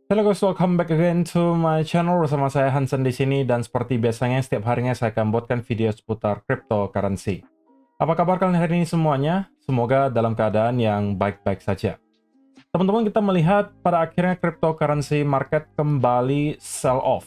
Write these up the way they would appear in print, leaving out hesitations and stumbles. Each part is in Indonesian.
Hello guys, welcome back again to my channel. Bersama saya Hansen di sini, dan seperti biasanya setiap harinya saya akan buatkan video seputar cryptocurrency. Apa kabar kalian hari ini semuanya? Semoga dalam keadaan yang baik-baik saja. Teman-teman, kita melihat pada akhirnya cryptocurrency market kembali sell off.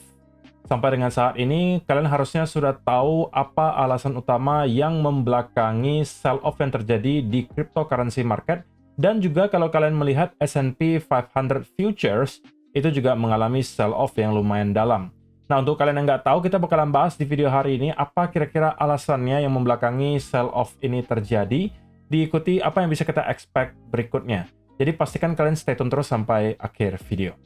Sampai dengan saat ini, kalian harusnya sudah tahu apa alasan utama yang membelakangi sell off yang terjadi di cryptocurrency market. Dan juga kalau kalian melihat S&P 500 Futures, itu juga mengalami sell-off yang lumayan dalam. Nah, untuk kalian yang nggak tahu, kita bakalan bahas di video hari ini apa kira-kira alasannya yang membelakangi sell-off ini terjadi, diikuti apa yang bisa kita expect berikutnya. Jadi pastikan kalian stay tune terus sampai akhir video.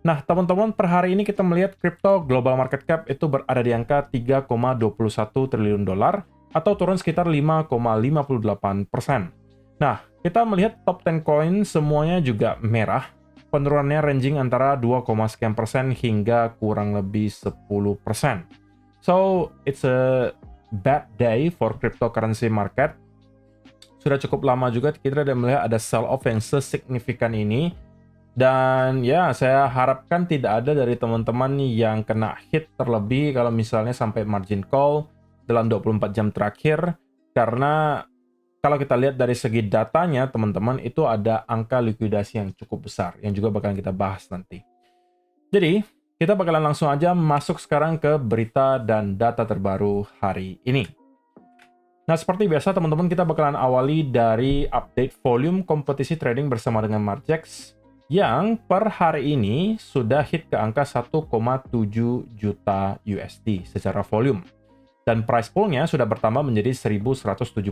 Nah, teman-teman, per hari ini kita melihat crypto global market cap itu berada di angka 3,21 triliun dolar atau turun sekitar 5,58%. Nah, kita melihat top 10 coin semuanya juga merah. Penurunannya ranging antara 2, sekian persen hingga kurang lebih 10%. So, it's a bad day for cryptocurrency market. Sudah cukup lama juga kita udah melihat ada sell-off yang sesignifikan ini. Dan ya, saya harapkan tidak ada dari teman-teman yang kena hit terlebih kalau misalnya sampai margin call dalam 24 jam terakhir. Karena kalau kita lihat dari segi datanya, teman-teman, itu ada angka likuidasi yang cukup besar, yang juga bakalan kita bahas nanti. Jadi, kita bakalan langsung aja masuk sekarang ke berita dan data terbaru hari ini. Nah, seperti biasa, teman-teman, kita bakalan awali dari update volume kompetisi trading bersama dengan Margex, yang per hari ini sudah hit ke angka 1,7 juta USD secara volume. Dan price pool-nya sudah bertambah menjadi 1.178.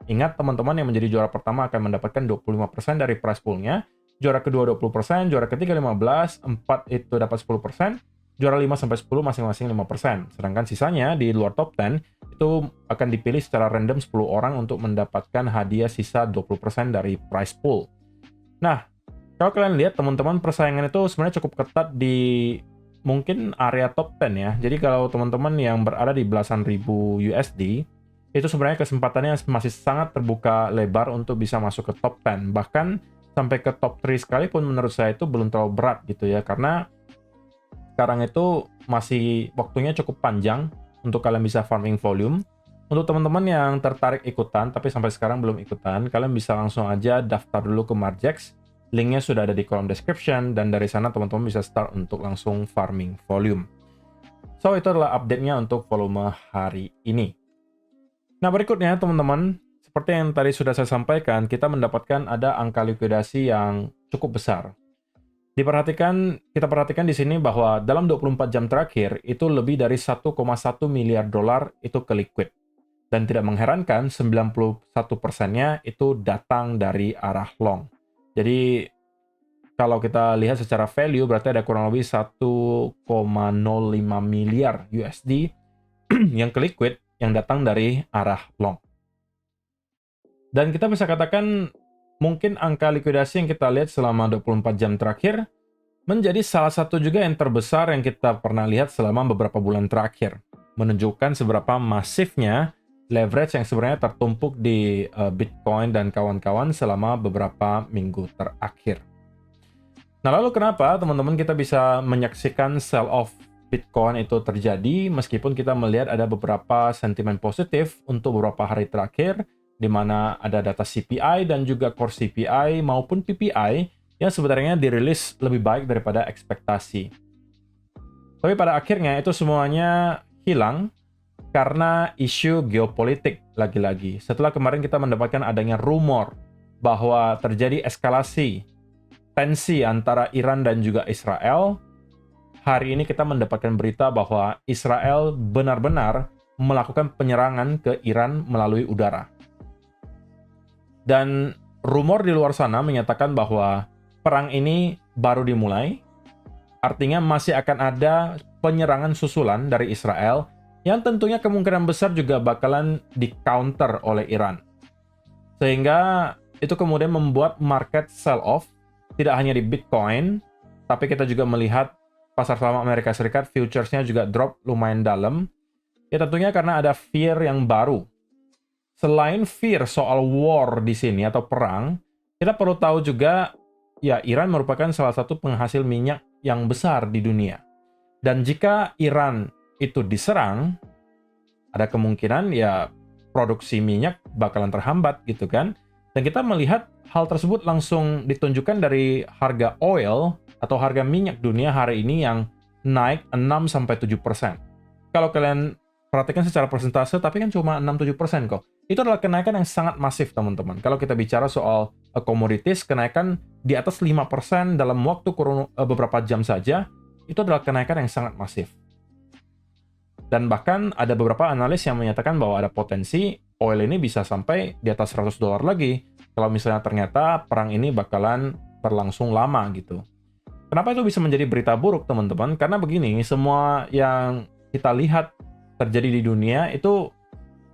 Ingat, teman-teman, yang menjadi juara pertama akan mendapatkan 25% dari price pool-nya, juara kedua 20%, juara ketiga 15%, 4 itu dapat 10%, juara 5-10 masing-masing 5%. Sedangkan sisanya di luar top 10 itu akan dipilih secara random 10 orang untuk mendapatkan hadiah sisa 20% dari price pool. Nah, kalau kalian lihat, teman-teman, persaingan itu sebenarnya cukup ketat di mungkin area top 10 ya. Jadi kalau teman-teman yang berada di belasan ribu USD, itu sebenarnya kesempatannya masih sangat terbuka lebar untuk bisa masuk ke top 10. Bahkan sampai ke top 3 sekalipun menurut saya itu belum terlalu berat gitu ya. Karena sekarang itu masih waktunya cukup panjang untuk kalian bisa farming volume. Untuk teman-teman yang tertarik ikutan, tapi sampai sekarang belum ikutan, kalian bisa langsung aja daftar dulu ke Margex. Linknya sudah ada di kolom description, dan dari sana teman-teman bisa start untuk langsung farming volume. So, itu adalah update-nya untuk volume hari ini. Nah, berikutnya teman-teman, seperti yang tadi sudah saya sampaikan, kita mendapatkan ada angka likuidasi yang cukup besar. Kita perhatikan di sini bahwa dalam 24 jam terakhir, itu lebih dari 1,1 miliar dolar itu ke liquid. Dan tidak mengherankan, 91%-nya itu datang dari arah long. Jadi, kalau kita lihat secara value, berarti ada kurang lebih 1,05 miliar USD yang ke liquid, yang datang dari arah long. Dan kita bisa katakan, mungkin angka likuidasi yang kita lihat selama 24 jam terakhir, menjadi salah satu juga yang terbesar yang kita pernah lihat selama beberapa bulan terakhir. Menunjukkan seberapa masifnya leverage yang sebenarnya tertumpuk di Bitcoin dan kawan-kawan selama beberapa minggu terakhir. Nah, lalu kenapa teman-teman kita bisa menyaksikan sell-off Bitcoin itu terjadi meskipun kita melihat ada beberapa sentimen positif untuk beberapa hari terakhir, di mana ada data CPI dan juga core CPI maupun PPI yang sebenarnya dirilis lebih baik daripada ekspektasi. Tapi pada akhirnya itu semuanya hilang karena isu geopolitik lagi-lagi. Setelah kemarin kita mendapatkan adanya rumor bahwa terjadi eskalasi tensi antara Iran dan juga Israel, hari ini kita mendapatkan berita bahwa Israel benar-benar melakukan penyerangan ke Iran melalui udara. Dan rumor di luar sana menyatakan bahwa perang ini baru dimulai, artinya masih akan ada penyerangan susulan dari Israel yang tentunya kemungkinan besar juga bakalan di-counter oleh Iran. Sehingga itu kemudian membuat market sell-off, tidak hanya di Bitcoin, tapi kita juga melihat pasar saham Amerika Serikat, futures-nya juga drop lumayan dalam. Ya tentunya karena ada fear yang baru. Selain fear soal war di sini atau perang, kita perlu tahu juga ya Iran merupakan salah satu penghasil minyak yang besar di dunia. Dan jika Iran itu diserang, ada kemungkinan ya produksi minyak bakalan terhambat gitu kan. Dan kita melihat hal tersebut langsung ditunjukkan dari harga oil atau harga minyak dunia hari ini yang naik 6-7%. Kalau kalian perhatikan secara persentase, tapi kan cuma 6-7% kok. Itu adalah kenaikan yang sangat masif, teman-teman. Kalau kita bicara soal commodities, kenaikan di atas 5% dalam waktu kurun beberapa jam saja, itu adalah kenaikan yang sangat masif. Dan bahkan ada beberapa analis yang menyatakan bahwa ada potensi oil ini bisa sampai di atas $100 lagi kalau misalnya ternyata perang ini bakalan berlangsung lama gitu. Kenapa itu bisa menjadi berita buruk, teman-teman? Karena begini, semua yang kita lihat terjadi di dunia itu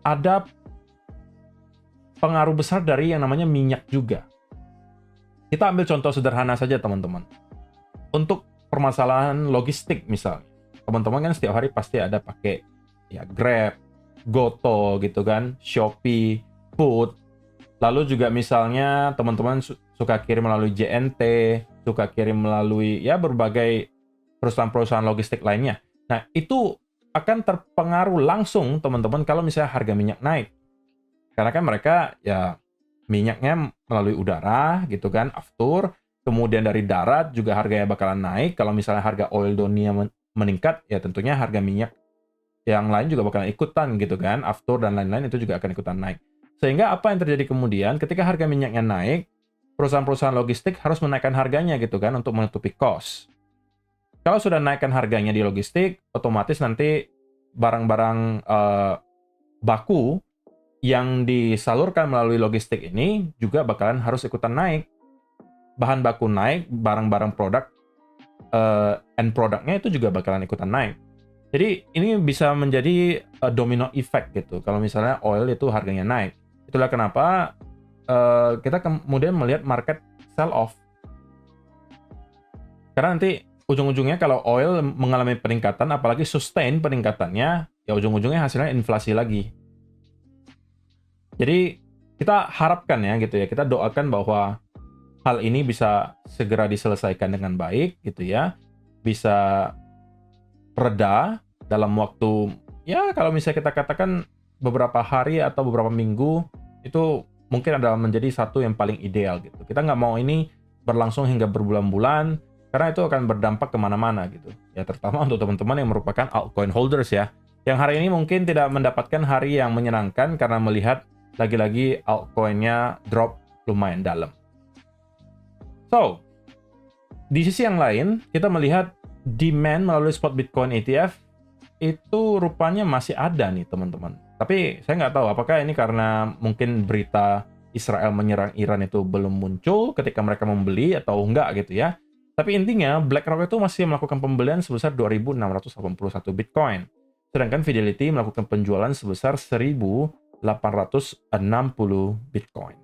ada pengaruh besar dari yang namanya minyak juga. Kita ambil contoh sederhana saja, teman-teman. Untuk permasalahan logistik misalnya. Teman-teman kan setiap hari pasti ada pakai ya Grab, Goto gitu kan, Shopee, Food. Lalu juga misalnya teman-teman suka kirim melalui JNT, suka kirim melalui ya berbagai perusahaan-perusahaan logistik lainnya. Nah, itu akan terpengaruh langsung teman-teman kalau misalnya harga minyak naik. Karena kan mereka ya minyaknya melalui udara gitu kan, aftur, kemudian dari darat juga harganya bakalan naik. Kalau misalnya harga oil dunia meningkat, ya tentunya harga minyak yang lain juga bakalan ikutan gitu kan, aftur dan lain-lain itu juga akan ikutan naik. Sehingga apa yang terjadi kemudian ketika harga minyaknya naik, perusahaan-perusahaan logistik harus menaikkan harganya gitu kan untuk menutupi cost. Kalau sudah naikkan harganya di logistik, otomatis nanti barang-barang baku yang disalurkan melalui logistik ini juga bakalan harus ikutan naik. Bahan baku naik, barang-barang produk end produknya itu juga bakalan ikutan naik. Jadi ini bisa menjadi domino effect gitu. Kalau misalnya oil itu harganya naik, itulah kenapa kita kemudian melihat market sell off. Karena nanti ujung-ujungnya kalau oil mengalami peningkatan, apalagi sustain peningkatannya, ya ujung-ujungnya hasilnya inflasi lagi. Jadi kita harapkan ya gitu ya, kita doakan bahwa hal ini bisa segera diselesaikan dengan baik gitu ya. Bisa reda dalam waktu ya kalau misalnya kita katakan beberapa hari atau beberapa minggu itu mungkin adalah menjadi satu yang paling ideal gitu. Kita nggak mau ini berlangsung hingga berbulan-bulan karena itu akan berdampak kemana-mana gitu. Ya terutama untuk teman-teman yang merupakan altcoin holders ya. Yang hari ini mungkin tidak mendapatkan hari yang menyenangkan karena melihat lagi-lagi altcoin-nya drop lumayan dalam. So, di sisi yang lain, kita melihat demand melalui spot Bitcoin ETF itu rupanya masih ada nih, teman-teman. Tapi saya nggak tahu apakah ini karena mungkin berita Israel menyerang Iran itu belum muncul ketika mereka membeli atau enggak gitu ya. Tapi intinya, BlackRock itu masih melakukan pembelian sebesar 2.681 Bitcoin. Sedangkan Fidelity melakukan penjualan sebesar 1.860 Bitcoin.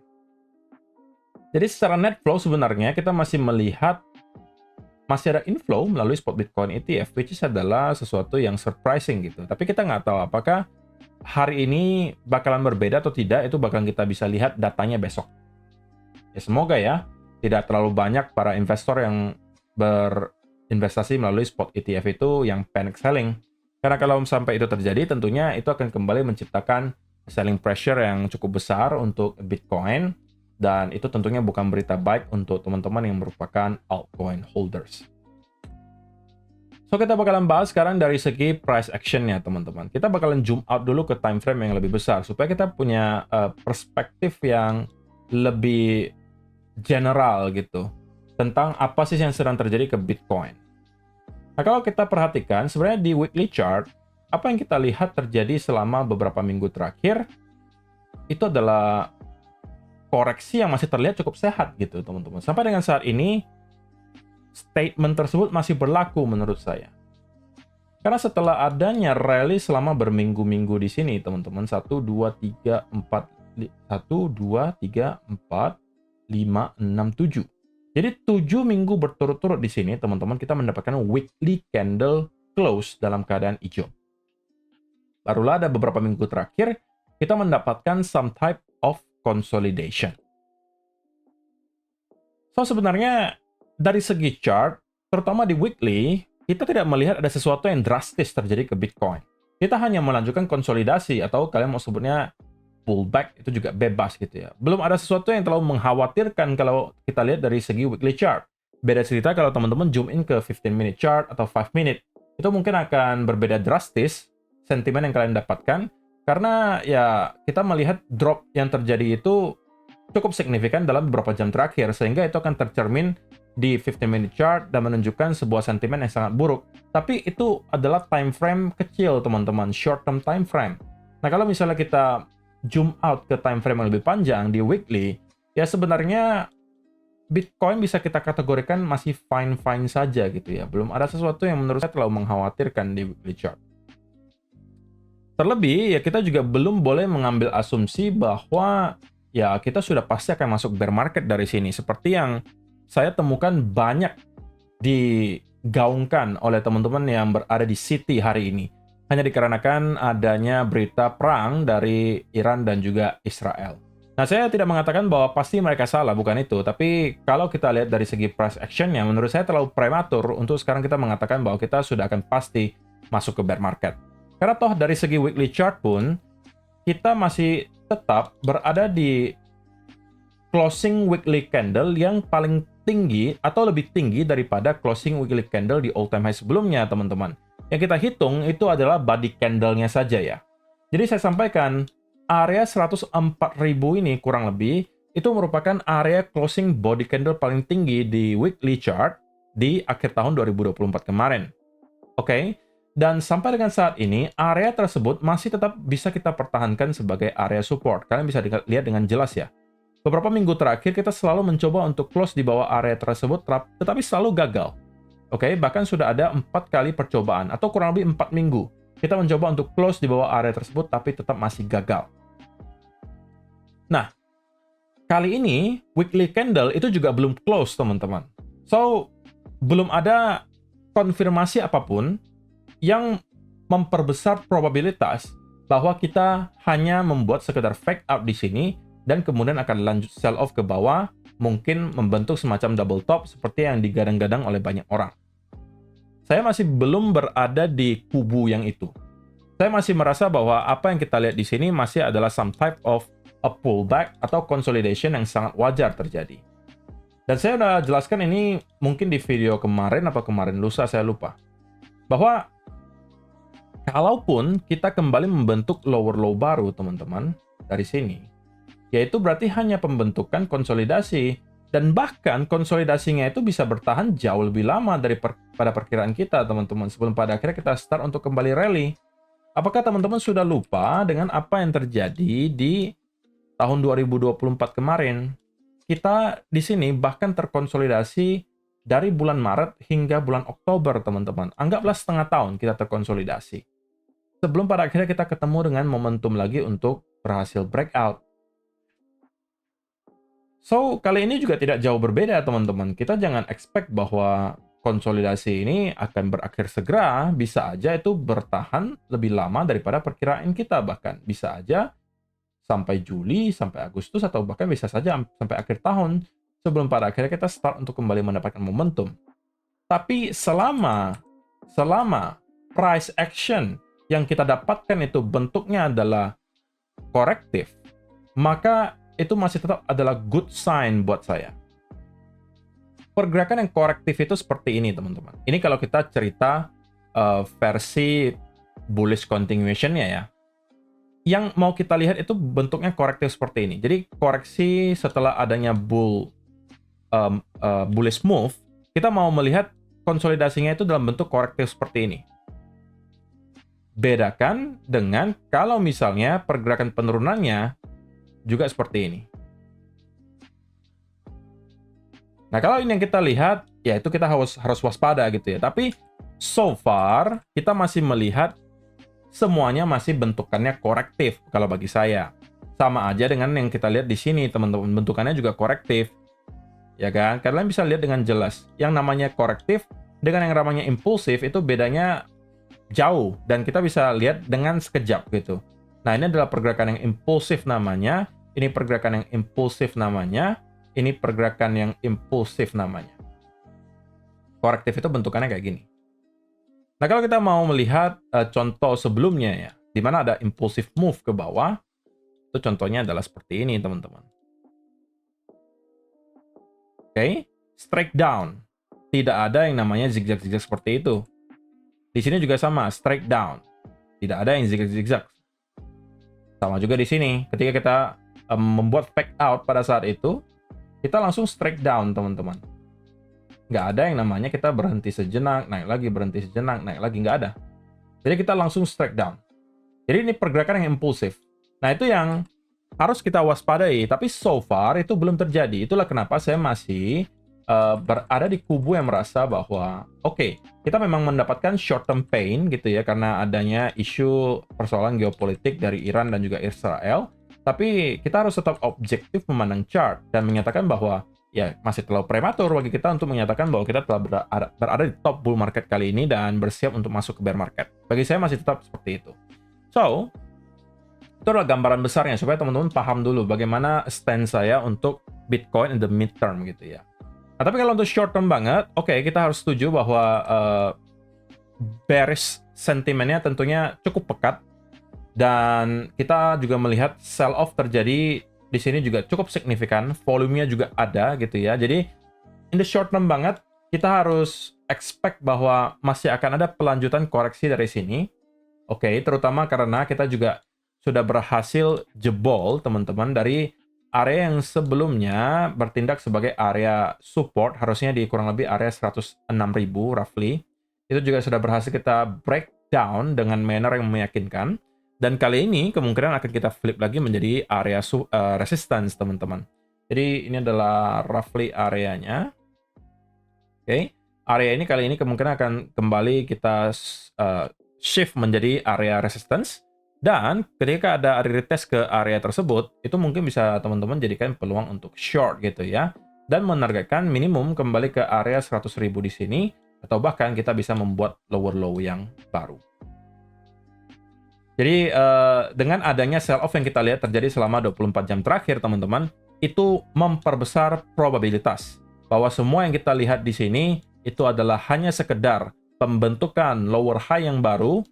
Jadi secara net flow sebenarnya kita masih melihat masih ada inflow melalui spot Bitcoin ETF, which is adalah sesuatu yang surprising gitu. Tapi kita nggak tahu apakah hari ini bakalan berbeda atau tidak, itu bakalan kita bisa lihat datanya besok. Ya semoga ya, tidak terlalu banyak para investor yang berinvestasi melalui spot ETF itu yang panic selling. Karena kalau sampai itu terjadi, tentunya itu akan kembali menciptakan selling pressure yang cukup besar untuk Bitcoin. Dan itu tentunya bukan berita baik untuk teman-teman yang merupakan altcoin holders. So, kita bakalan bahas sekarang dari segi price action-nya, teman-teman. Kita bakalan zoom out dulu ke time frame yang lebih besar, supaya kita punya perspektif yang lebih general gitu, tentang apa sih yang sedang terjadi ke Bitcoin. Nah, kalau kita perhatikan, sebenarnya di weekly chart, apa yang kita lihat terjadi selama beberapa minggu terakhir, itu adalah koreksi yang masih terlihat cukup sehat gitu teman-teman. Sampai dengan saat ini statement tersebut masih berlaku menurut saya. Karena setelah adanya rally selama berminggu-minggu di sini teman-teman, 1 2 3 4 1 2 3 4 5 6 7. Jadi 7 minggu berturut-turut di sini teman-teman kita mendapatkan weekly candle close dalam keadaan hijau. Barulah ada beberapa minggu terakhir kita mendapatkan some type of consolidation. So, sebenarnya dari segi chart, terutama di weekly, kita tidak melihat ada sesuatu yang drastis terjadi ke Bitcoin. Kita hanya melanjutkan konsolidasi, atau kalian mau sebutnya pullback, itu juga bebas gitu ya. Belum ada sesuatu yang terlalu mengkhawatirkan kalau kita lihat dari segi weekly chart. Beda cerita kalau teman-teman zoom in ke 15-minute chart atau 5-minute. Itu mungkin akan berbeda drastis sentimen yang kalian dapatkan, karena ya kita melihat drop yang terjadi itu cukup signifikan dalam beberapa jam terakhir, sehingga itu akan tercermin di 15-minute chart dan menunjukkan sebuah sentimen yang sangat buruk. Tapi itu adalah time frame kecil, teman-teman, short term time frame. Nah, kalau misalnya kita zoom out ke time frame yang lebih panjang di weekly, ya sebenarnya Bitcoin bisa kita kategorikan masih fine-fine saja gitu ya. Belum ada sesuatu yang menurut saya terlalu mengkhawatirkan di weekly chart. Terlebih, ya kita juga belum boleh mengambil asumsi bahwa ya kita sudah pasti akan masuk bear market dari sini. Seperti yang saya temukan banyak digaungkan oleh teman-teman yang berada di City hari ini. Hanya dikarenakan adanya berita perang dari Iran dan juga Israel. Nah, saya tidak mengatakan bahwa pasti mereka salah, bukan itu. Tapi kalau kita lihat dari segi price action-nya, menurut saya terlalu prematur untuk sekarang kita mengatakan bahwa kita sudah akan pasti masuk ke bear market. Karena toh dari segi weekly chart pun, kita masih tetap berada di closing weekly candle yang paling tinggi atau lebih tinggi daripada closing weekly candle di all time high sebelumnya, teman-teman. Yang kita hitung itu adalah body candle-nya saja ya. Jadi saya sampaikan, area 104.000 ini kurang lebih, itu merupakan area closing body candle paling tinggi di weekly chart di akhir tahun 2024 kemarin. Oke? Dan sampai dengan saat ini, area tersebut masih tetap bisa kita pertahankan sebagai area support. Kalian bisa lihat dengan jelas ya. Beberapa minggu terakhir kita selalu mencoba untuk close di bawah area tersebut, tetapi selalu gagal. Oke, bahkan sudah ada 4 kali percobaan, atau kurang lebih 4 minggu. Kita mencoba untuk close di bawah area tersebut, tapi tetap masih gagal. Nah, kali ini, weekly candle itu juga belum close, teman-teman. So, belum ada konfirmasi apapun yang memperbesar probabilitas bahwa kita hanya membuat sekedar fake out di sini, dan kemudian akan lanjut sell off ke bawah, mungkin membentuk semacam double top seperti yang digadang-gadang oleh banyak orang. Saya masih belum berada di kubu yang itu. Saya masih merasa bahwa apa yang kita lihat di sini masih adalah some type of a pullback atau consolidation yang sangat wajar terjadi. Dan saya sudah jelaskan ini mungkin di video kemarin atau kemarin lusa, saya lupa. Bahwa kalaupun kita kembali membentuk lower low baru, teman-teman, dari sini, yaitu berarti hanya pembentukan konsolidasi, dan bahkan konsolidasinya itu bisa bertahan jauh lebih lama daripada perkiraan kita, teman-teman, sebelum pada akhirnya kita start untuk kembali rally. Apakah teman-teman sudah lupa dengan apa yang terjadi di tahun 2024 kemarin? Kita di sini bahkan terkonsolidasi dari bulan Maret hingga bulan Oktober, teman-teman. Anggaplah setengah tahun kita terkonsolidasi. Sebelum pada akhirnya kita ketemu dengan momentum lagi untuk berhasil breakout. So, kali ini juga tidak jauh berbeda, teman-teman. Kita jangan expect bahwa konsolidasi ini akan berakhir segera. Bisa aja itu bertahan lebih lama daripada perkiraan kita. Bahkan bisa aja sampai Juli, sampai Agustus, atau bahkan bisa saja sampai akhir tahun sebelum pada akhirnya kita start untuk kembali mendapatkan momentum. Tapi selama price action yang kita dapatkan itu bentuknya adalah korektif, maka itu masih tetap adalah good sign buat saya. Pergerakan yang korektif itu seperti ini, teman-teman. Ini kalau kita cerita versi bullish continuation-nya ya. Yang mau kita lihat itu bentuknya korektif seperti ini. Jadi koreksi setelah adanya bullish move, kita mau melihat konsolidasinya itu dalam bentuk korektif seperti ini. Bedakan dengan kalau misalnya pergerakan penurunannya juga seperti ini. Nah, kalau ini yang kita lihat, ya itu kita harus waspada gitu ya. Tapi so far kita masih melihat semuanya masih bentukannya korektif kalau bagi saya. Sama aja dengan yang kita lihat di sini, teman-teman. Bentukannya juga korektif. Ya kan? Kalian bisa lihat dengan jelas. Yang namanya korektif dengan yang namanya impulsif itu bedanya jauh, dan kita bisa lihat dengan sekejap gitu. Nah, ini adalah pergerakan yang impulsif namanya. Ini pergerakan yang impulsif namanya. ini pergerakan yang impulsif namanya. Korektif itu bentukannya kayak gini. Nah, kalau kita mau melihat contoh sebelumnya ya, di mana ada impulsive move ke bawah, itu contohnya adalah seperti ini, teman-teman. Oke, strike down. Tidak ada yang namanya zigzag-zigzag seperti itu. Di sini juga sama, strike down. Tidak ada yang zigzag-zigzag. Sama juga di sini, ketika kita membuat fake out pada saat itu, kita langsung strike down, teman-teman. Nggak ada yang namanya kita berhenti sejenak, naik lagi, berhenti sejenak, naik lagi, nggak ada. Jadi kita langsung strike down. Jadi ini pergerakan yang impulsif. Nah, itu yang harus kita waspadai, tapi so far itu belum terjadi. Itulah kenapa saya masih berada di kubu yang merasa bahwa oke, kita memang mendapatkan short term pain gitu ya, karena adanya isu persoalan geopolitik dari Iran dan juga Israel, tapi kita harus tetap objektif memandang chart dan menyatakan bahwa ya masih terlalu prematur bagi kita untuk menyatakan bahwa kita telah berada di top bull market kali ini dan bersiap untuk masuk ke bear market. Bagi saya masih tetap seperti itu. So, itu adalah gambaran besarnya supaya teman-teman paham dulu bagaimana stand saya untuk Bitcoin in the midterm gitu ya. Nah, tapi kalau untuk short term banget, oke, kita harus setuju bahwa bearish sentimennya tentunya cukup pekat dan kita juga melihat sell off terjadi di sini juga cukup signifikan, volumenya juga ada gitu ya. Jadi in the short term banget kita harus expect bahwa masih akan ada pelanjutan koreksi dari sini. Oke, terutama karena kita juga sudah berhasil jebol, teman-teman, dari area yang sebelumnya bertindak sebagai area support, harusnya di kurang lebih area 106.000 roughly. Itu juga sudah berhasil kita breakdown dengan manner yang meyakinkan. Dan kali ini kemungkinan akan kita flip lagi menjadi area resistance, teman-teman. Jadi ini adalah roughly areanya. Oke, area ini kali ini kemungkinan akan kembali kita shift menjadi area resistance, dan ketika ada retest ke area tersebut, itu mungkin bisa teman-teman jadikan peluang untuk short gitu ya, dan menargetkan minimum kembali ke area 100.000 di sini, atau bahkan kita bisa membuat lower low yang baru. Jadi dengan adanya sell off yang kita lihat terjadi selama 24 jam terakhir, teman-teman, itu memperbesar probabilitas bahwa semua yang kita lihat di sini itu adalah hanya sekedar pembentukan lower high yang baru,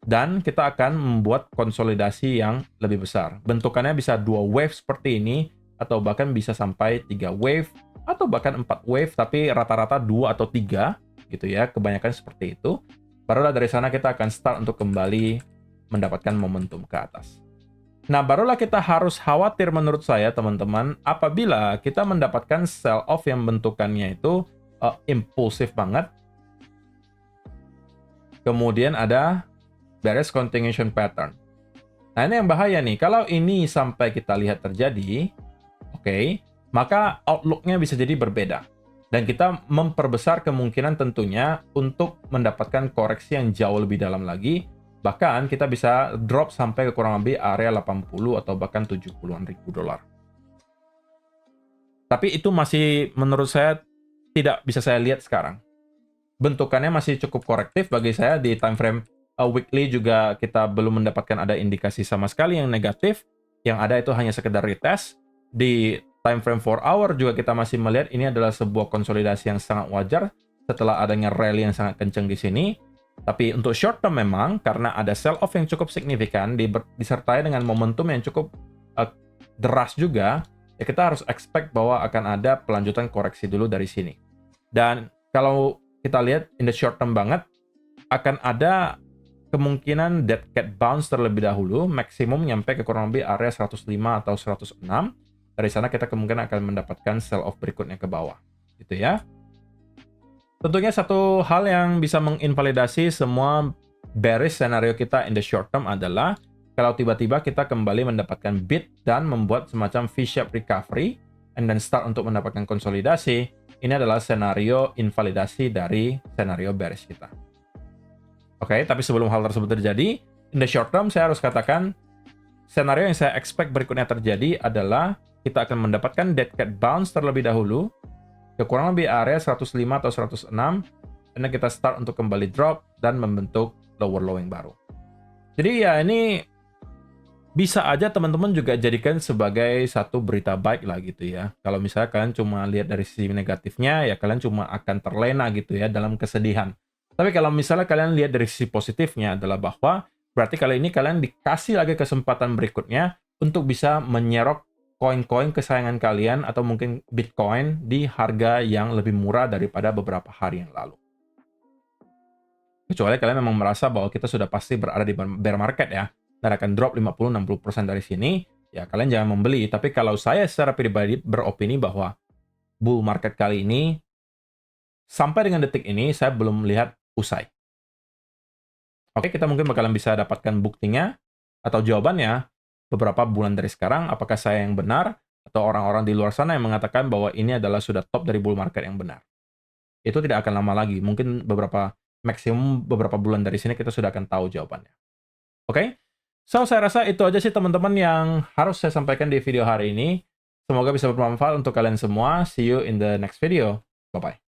dan kita akan membuat konsolidasi yang lebih besar. Bentukannya bisa 2 wave seperti ini, atau bahkan bisa sampai 3 wave, atau bahkan 4 wave, tapi rata-rata 2 atau 3, gitu ya, kebanyakan seperti itu. Barulah dari sana kita akan start untuk kembali mendapatkan momentum ke atas. Nah, barulah kita harus khawatir menurut saya, teman-teman, apabila kita mendapatkan sell off yang bentukannya itu impulsif banget. Kemudian ada bearish continuation pattern. Nah, ini yang bahaya nih. Kalau ini sampai kita lihat terjadi, oke, maka outlook-nya bisa jadi berbeda. Dan kita memperbesar kemungkinan tentunya untuk mendapatkan koreksi yang jauh lebih dalam lagi. Bahkan kita bisa drop sampai ke kurang lebih area 80 atau bahkan 70-an ribu dolar. Tapi itu masih menurut saya tidak bisa saya lihat sekarang. Bentukannya masih cukup korektif bagi saya. Di time frame weekly juga kita belum mendapatkan ada indikasi sama sekali yang negatif. Yang ada itu hanya sekedar retest. Di time frame 4 hour juga kita masih melihat ini adalah sebuah konsolidasi yang sangat wajar setelah adanya rally yang sangat kencang di sini. Tapi untuk short term memang karena ada sell off yang cukup signifikan disertai dengan momentum yang cukup deras juga, ya kita harus expect bahwa akan ada pelanjutan koreksi dulu dari sini. Dan kalau kita lihat in the short term banget, akan ada kemungkinan dead cat bounce terlebih dahulu, maksimum nyampe ke kurang lebih area 105 atau 106. Dari sana kita kemungkinan akan mendapatkan sell off berikutnya ke bawah. Gitu ya. Tentunya satu hal yang bisa menginvalidasi semua bearish scenario kita in the short term adalah kalau tiba-tiba kita kembali mendapatkan bid dan membuat semacam V-shape recovery and then start untuk mendapatkan konsolidasi. Ini adalah senario invalidasi dari senario bearish kita. Oke, tapi sebelum hal tersebut terjadi, in the short term saya harus katakan senario yang saya expect berikutnya terjadi adalah kita akan mendapatkan dead cat bounce terlebih dahulu ke kurang lebih area 105 atau 106, dan kita start untuk kembali drop dan membentuk lower low yang baru. Jadi ya ini bisa aja teman-teman juga jadikan sebagai satu berita baik lah gitu ya. Kalau misalnya kalian cuma lihat dari sisi negatifnya, ya kalian cuma akan terlena gitu ya dalam kesedihan. Tapi kalau misalnya kalian lihat dari sisi positifnya adalah bahwa berarti kali ini kalian dikasih lagi kesempatan berikutnya untuk bisa menyerok koin-koin kesayangan kalian atau mungkin Bitcoin di harga yang lebih murah daripada beberapa hari yang lalu. Kecuali kalian memang merasa bahwa kita sudah pasti berada di bear market ya, dan akan drop 50-60% dari sini, ya kalian jangan membeli. Tapi kalau saya secara pribadi beropini bahwa bull market kali ini, sampai dengan detik ini, saya belum melihat usai. Oke, kita mungkin bakalan bisa dapatkan buktinya, atau jawabannya, beberapa bulan dari sekarang, apakah saya yang benar, atau orang-orang di luar sana yang mengatakan bahwa ini adalah sudah top dari bull market yang benar. Itu tidak akan lama lagi, mungkin maksimum beberapa bulan dari sini kita sudah akan tahu jawabannya. Oke? So, saya rasa itu aja sih teman-teman yang harus saya sampaikan di video hari ini. Semoga bisa bermanfaat untuk kalian semua. See you in the next video. Bye-bye.